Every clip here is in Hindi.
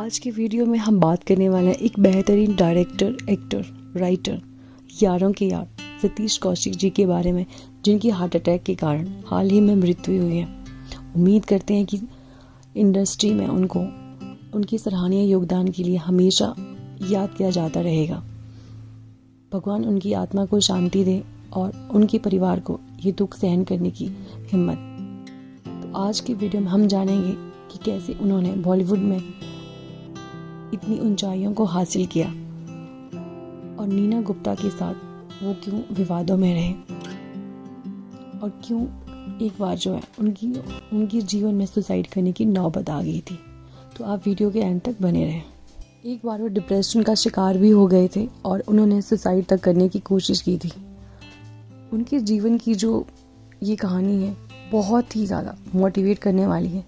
आज की वीडियो में हम बात करने वाले हैं एक बेहतरीन डायरेक्टर, एक्टर, राइटर, यारों के यार सतीश कौशिक जी के बारे में, जिनकी हार्ट अटैक के कारण हाल ही में मृत्यु हुई है। उम्मीद करते हैं कि इंडस्ट्री में उनको उनकी सराहनीय योगदान के लिए हमेशा याद किया जाता रहेगा। भगवान उनकी आत्मा को शांति दे और उनके परिवार को ये दुख सहन करने की हिम्मत। तो आज की वीडियो में हम जानेंगे कि कैसे उन्होंने बॉलीवुड में इतनी ऊंचाइयों को हासिल किया और नीना गुप्ता के साथ वो क्यों विवादों में रहे और क्यों एक बार जो है उनकी जीवन में सुसाइड करने की नौबत आ गई थी। तो आप वीडियो के एंड तक बने रहें। एक बार वो डिप्रेशन का शिकार भी हो गए थे और उन्होंने सुसाइड तक करने की कोशिश की थी। उनके जीवन की जो ये कहानी है बहुत ही ज़्यादा मोटिवेट करने वाली है।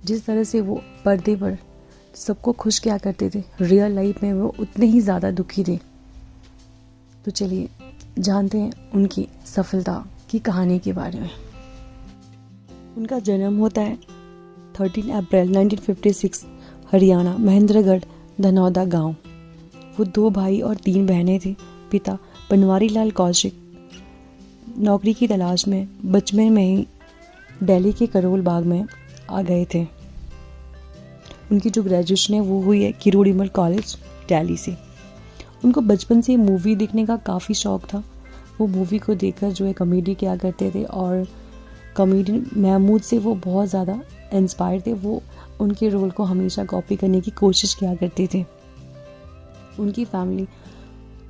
जिस तरह से वो पर्दे पर सबको खुश किया करते थे, रियल लाइफ में वो उतने ही ज़्यादा दुखी थे। तो चलिए जानते हैं उनकी सफलता की कहानी के बारे में। उनका जन्म होता है 13 अप्रैल 1956 हरियाणा, महेंद्रगढ़ धनौदा गांव। वो 2 भाई और 3 बहनें थी। पिता बनवारी लाल कौशिक नौकरी की तलाश में बचपन में ही दिल्ली के करोल बाग में आ गए थे। उनकी जो ग्रेजुएशन है वो हुई है किरोड़ीमल कॉलेज दिल्ली से। उनको बचपन से मूवी देखने का काफ़ी शौक था। वो मूवी को देखकर जो है कॉमेडी किया करते थे और कॉमेडियन महमूद से वो बहुत ज़्यादा इंस्पायर थे। वो उनके रोल को हमेशा कॉपी करने की कोशिश किया करते थे। उनकी फैमिली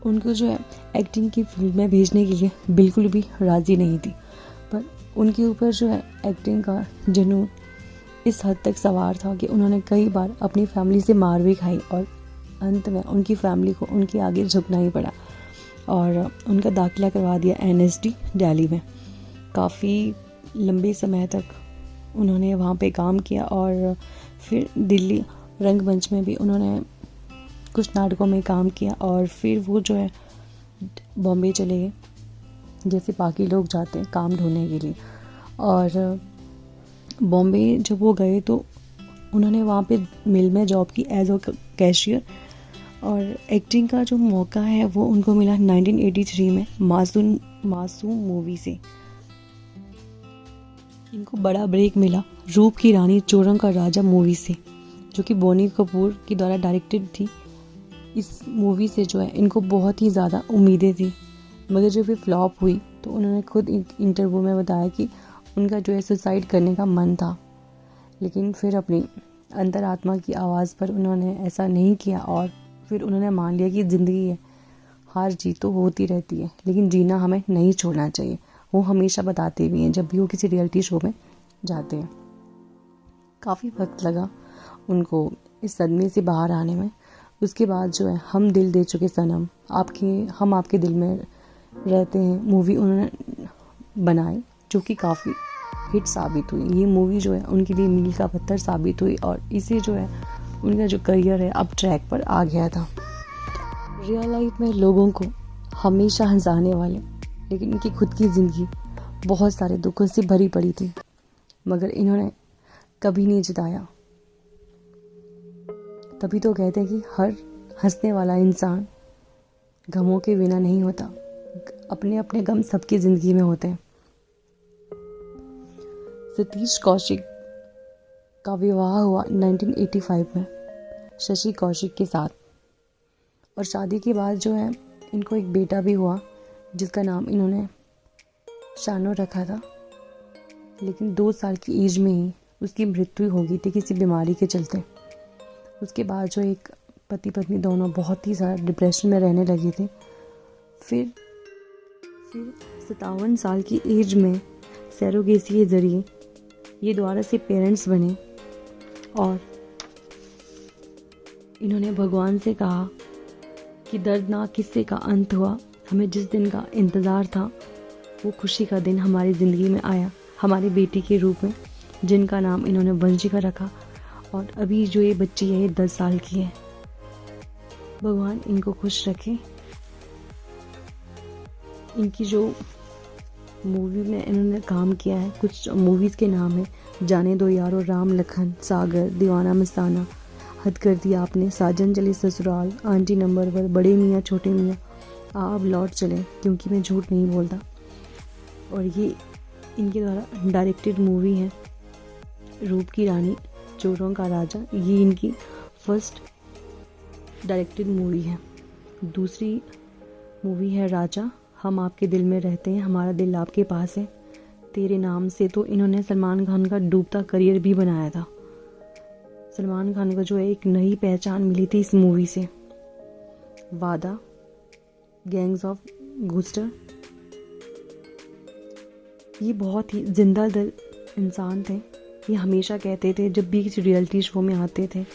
उनको जो है एक्टिंग की फील्ड में भेजने के लिए बिल्कुल भी राज़ी नहीं थी, पर उनके ऊपर जो है एक्टिंग का जुनून इस हद तक सवार था कि उन्होंने कई बार अपनी फैमिली से मार भी खाई और अंत में उनकी फैमिली को उनके आगे झुकना ही पड़ा और उनका दाखिला करवा दिया NSD दिल्ली में। काफ़ी लंबे समय तक उन्होंने वहाँ पे काम किया और फिर दिल्ली रंगमंच में भी उन्होंने कुछ नाटकों में काम किया और फिर वो जो है बॉम्बे चले गए, जैसे बाकी लोग जाते हैं काम ढूंढने के लिए। और बॉम्बे जब वो गए तो उन्होंने वहाँ पे मिल में जॉब की एज अ कैशियर और एक्टिंग का जो मौका है वो उनको मिला 1983 में मासूम मूवी से। इनको बड़ा ब्रेक मिला रूप की रानी चोरों का राजा मूवी से, जो कि बोनी कपूर के द्वारा डायरेक्टेड थी। इस मूवी से जो है इनको बहुत ही ज़्यादा उम्मीदें थी, मगर जब ये फ्लॉप हुई तो उन्होंने खुद इंटरव्यू में बताया कि उनका जो है सुसाइड करने का मन था, लेकिन फिर अपनी अंतरात्मा की आवाज़ पर उन्होंने ऐसा नहीं किया और फिर उन्होंने मान लिया कि ज़िंदगी है, हार जीत तो होती रहती है, लेकिन जीना हमें नहीं छोड़ना चाहिए। वो हमेशा बताते भी हैं जब भी वो किसी रियलिटी शो में जाते हैं। काफ़ी वक्त लगा उनको इस सदमे से बाहर आने में। उसके बाद जो है हम दिल दे चुके सनम, हम आपके दिल में रहते हैं मूवी उन्होंने बनाई, जो कि काफ़ी हिट साबित हुई। ये मूवी जो है उनके लिए मील का पत्थर साबित हुई और इसे जो है उनका जो करियर है अब ट्रैक पर आ गया था। रियल लाइफ में लोगों को हमेशा हंसाने वाले, लेकिन इनकी खुद की ज़िंदगी बहुत सारे दुखों से भरी पड़ी थी, मगर इन्होंने कभी नहीं जिताया। तभी तो कहते हैं कि हर हंसने वाला इंसान गमों के बिना नहीं होता। अपने अपने गम सबकी ज़िंदगी में होते हैं। सतीश कौशिक का विवाह हुआ 1985 में शशि कौशिक के साथ और शादी के बाद जो है इनको एक बेटा भी हुआ जिसका नाम इन्होंने शानो रखा था, लेकिन 2 साल की एज में ही उसकी मृत्यु हो गई थी किसी बीमारी के चलते। उसके बाद जो एक पति पत्नी दोनों बहुत ही ज़्यादा डिप्रेशन में रहने लगे थे। फिर 57 साल की एज में सैरोगेसी के ज़रिए ये दोबारा से पेरेंट्स बने और इन्होंने भगवान से कहा कि दर्दनाक किस्से का अंत हुआ। हमें जिस दिन का इंतज़ार था वो खुशी का दिन हमारी ज़िंदगी में आया, हमारी बेटी के रूप में, जिनका नाम इन्होंने वंशिका रखा और अभी जो ये बच्ची है ये 10 साल की है। भगवान इनको खुश रखे। इनकी जो मूवी में इन्होंने काम किया है, कुछ मूवीज़ के नाम है जाने दो यारो, राम लखन, सागर, दीवाना मस्ताना, हद कर दिया आपने, साजन चले ससुराल, आंटी नंबर पर, बड़े मियाँ छोटे मियाँ, आप लौट चले, क्योंकि मैं झूठ नहीं बोलता। और ये इनके द्वारा डायरेक्टेड मूवी है रूप की रानी चोरों का राजा। ये इनकी फर्स्ट डायरेक्टेड मूवी है। दूसरी मूवी है राजा, हम आपके दिल में रहते हैं, हमारा दिल आपके पास है, तेरे नाम से तो इन्होंने सलमान खान का डूबता करियर भी बनाया था। सलमान खान को जो है एक नई पहचान मिली थी इस मूवी से। वादा, गैंग्स ऑफ गूस्टर, ये बहुत ही जिंदा दिल इंसान थे। ये हमेशा कहते थे जब भी किसी रियलिटी शो में आते थे,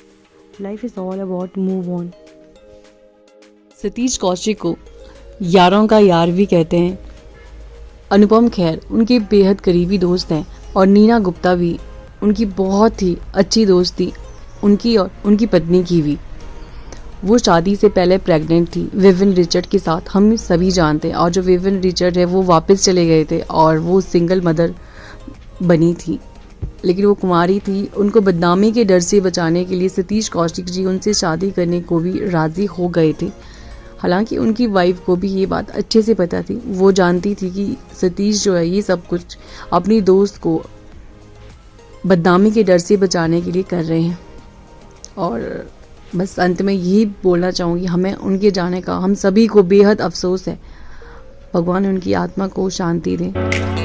life is all about move on. Satish Kaushik को यारों का यार भी कहते हैं। अनुपम खेर उनके बेहद करीबी दोस्त हैं और नीना गुप्ता भी उनकी बहुत ही अच्छी दोस्त थी, उनकी और उनकी पत्नी की भी। वो शादी से पहले प्रेग्नेंट थी विविन रिचर्ड के साथ, हम सभी जानते हैं। और जो विविन रिचर्ड है वो वापस चले गए थे और वो सिंगल मदर बनी थी, लेकिन वो कुंवारी थी। उनको बदनामी के डर से बचाने के लिए सतीश कौशिक जी उनसे शादी करने को भी राज़ी हो गए थे। हालांकि उनकी वाइफ को भी ये बात अच्छे से पता थी, वो जानती थी कि सतीश जो है ये सब कुछ अपनी दोस्त को बदनामी के डर से बचाने के लिए कर रहे हैं। और बस अंत में यही बोलना चाहूँगी, हमें उनके जाने का हम सभी को बेहद अफसोस है। भगवान उनकी आत्मा को शांति दें।